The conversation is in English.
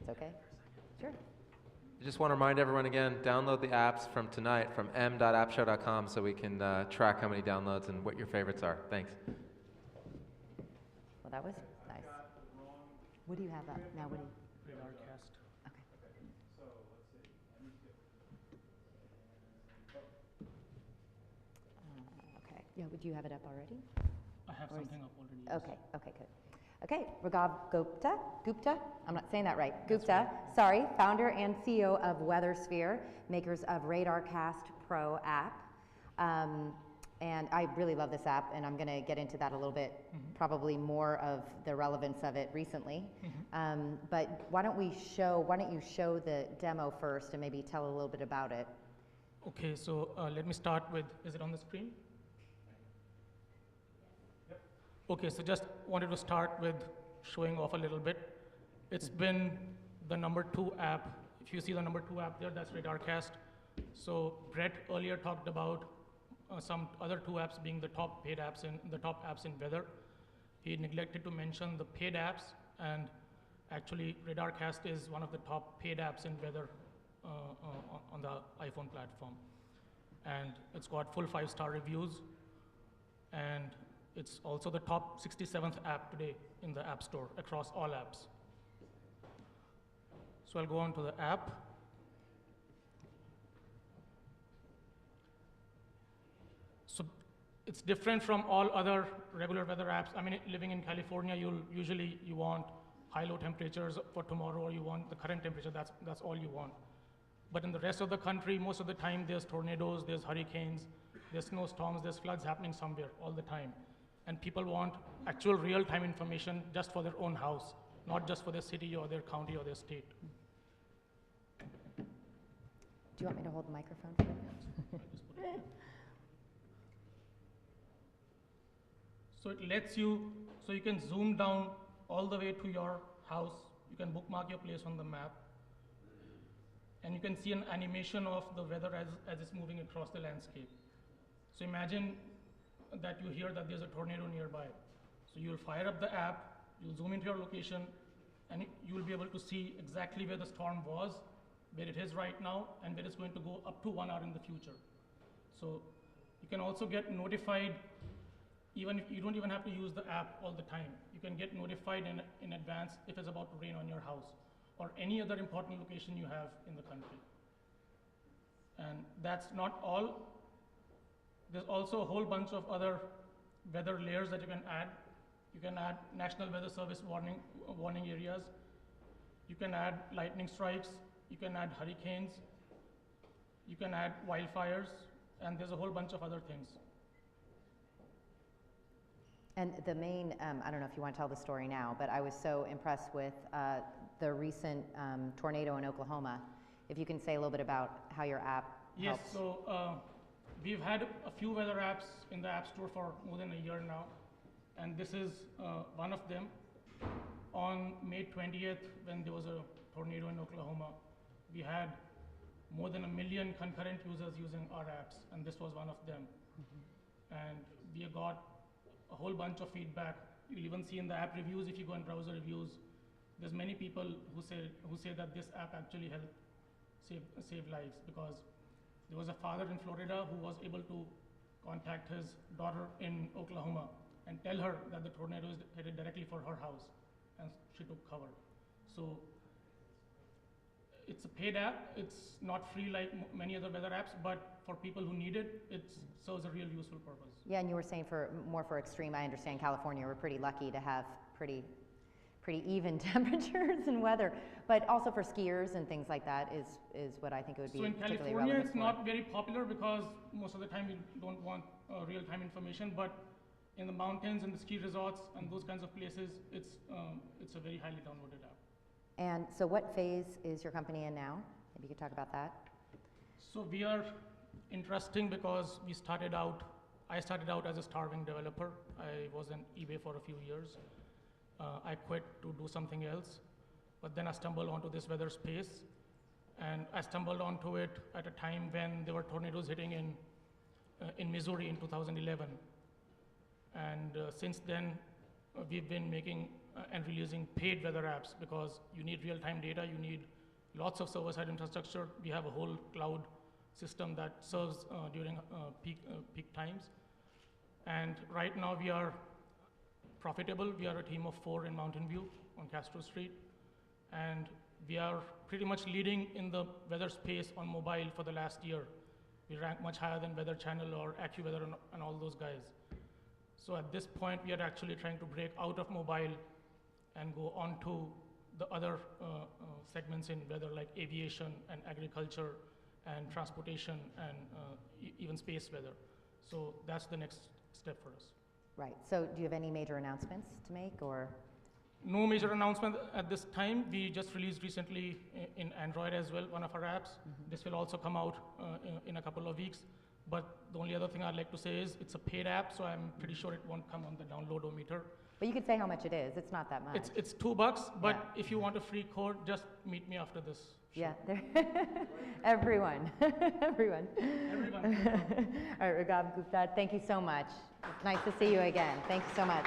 It's okay? Sure. I just want to remind everyone again, download the apps from tonight from m.appshow.com so we can track how many downloads and what your favorites are. Thanks. Well, that was nice. What do you have up now? What do you? RadarCast. Okay. Okay. Yeah. Would you have it up already? I have something up already. Yes. Okay. Okay. Good. Okay. Raghav Gupta. I'm not saying that right. Gupta. Sorry. Founder and CEO of WeatherSphere, makers of RadarCast Pro app. And I really love this app, and I'm going to get into that a little bit, probably more of the relevance of it recently. But why don't you show the demo first and maybe tell a little bit about it? Okay, so let me start with, is it on the screen? Yep. Okay, so just wanted to start with showing off a little bit. It's been the #2 app. If you see the #2 app there, that's RadarCast. So Brett earlier talked about some other 2 apps being the top paid apps in weather. He neglected to mention the paid apps, and actually RadarCast is one of the top paid apps in weather on the iPhone platform. And it's got full 5-star reviews, and it's also the top 67th app today in the App Store across all apps. So I'll go on to the app. So it's different from all other regular weather apps. I mean, living in California, you want high-low temperatures for tomorrow, or you want the current temperature, that's all you want. But in the rest of the country, most of the time, there's tornadoes, there's hurricanes, there's snowstorms, there's floods happening somewhere all the time. And people want actual real-time information just for their own house, not just for their city or their county or their state. Do you want me to hold the microphone for you? So it lets you, so you can zoom down all the way to your house. You can bookmark your place on the map. And you can see an animation of the weather as it's moving across the landscape. So imagine that you hear that there's a tornado nearby. So you'll fire up the app, you'll zoom into your location, and you'll be able to see exactly where the storm was, where it is right now, and where it's going to go up to 1 hour in the future. So you can also get notified. Even if you don't even have to use the app all the time. You can get notified in advance if it's about to rain on your house or any other important location you have in the country. And that's not all. There's also a whole bunch of other weather layers that you can add. You can add National Weather Service warning areas. You can add lightning strikes. You can add hurricanes. You can add wildfires. And there's a whole bunch of other things. And the main, I don't know if you want to tell the story now, but I was so impressed with the recent tornado in Oklahoma. If you can say a little bit about how your app helps. Yes, so we've had a few weather apps in the App Store for more than a year now, and this is one of them. On May 20th, when there was a tornado in Oklahoma, we had more than 1 million concurrent users using our apps, and this was one of them. And we got a whole bunch of feedback. You'll even see in the app reviews, if you go and browser reviews, there's many people who say that this app actually helped save lives, because there was a father in Florida who was able to contact his daughter in Oklahoma and tell her that the tornado is headed directly for her house, and she took cover. So it's a paid app. It's not free like many other weather apps, but for people who need it, it serves a real useful purpose. Yeah, and you were saying more for extreme. I understand California, we're pretty lucky to have pretty even temperatures and weather, but also for skiers and things like that is what I think it would be particularly relevant. So in California, it's not very popular because most of the time we don't want real-time information, but in the mountains and the ski resorts and those kinds of places, it's a very highly downloaded app. And so what phase is your company in now? Maybe you could talk about that. So we are interesting because I started out as a starving developer. I was in eBay for a few years. I quit to do something else, but then I stumbled onto this weather space, and I stumbled onto it at a time when there were tornadoes hitting in Missouri in 2011. And since then, we've been making and releasing paid weather apps, because you need real-time data, you need lots of server-side infrastructure. We have a whole cloud system that serves during peak times. And right now we are profitable. We are a team of 4 in Mountain View on Castro Street. And we are pretty much leading in the weather space on mobile for the last year. We rank much higher than Weather Channel or AccuWeather and all those guys. So at this point, we are actually trying to break out of mobile and go on to the other segments in weather, like aviation and agriculture and transportation and even space weather. So that's the next step for us. Right. So do you have any major announcements to make, or? No major announcement at this time. We just released recently in Android as well, one of our apps. This will also come out in a couple of weeks. But the only other thing I'd like to say is it's a paid app, so I'm pretty sure it won't come on the download-o-meter. But you could say how much it is. It's not that much. It's $2, but if you want a free code, just meet me after this. Yeah, everyone, everyone. Everyone. All right, Raghav Gupta, thank you so much. It's nice to see you again. Thank you so much.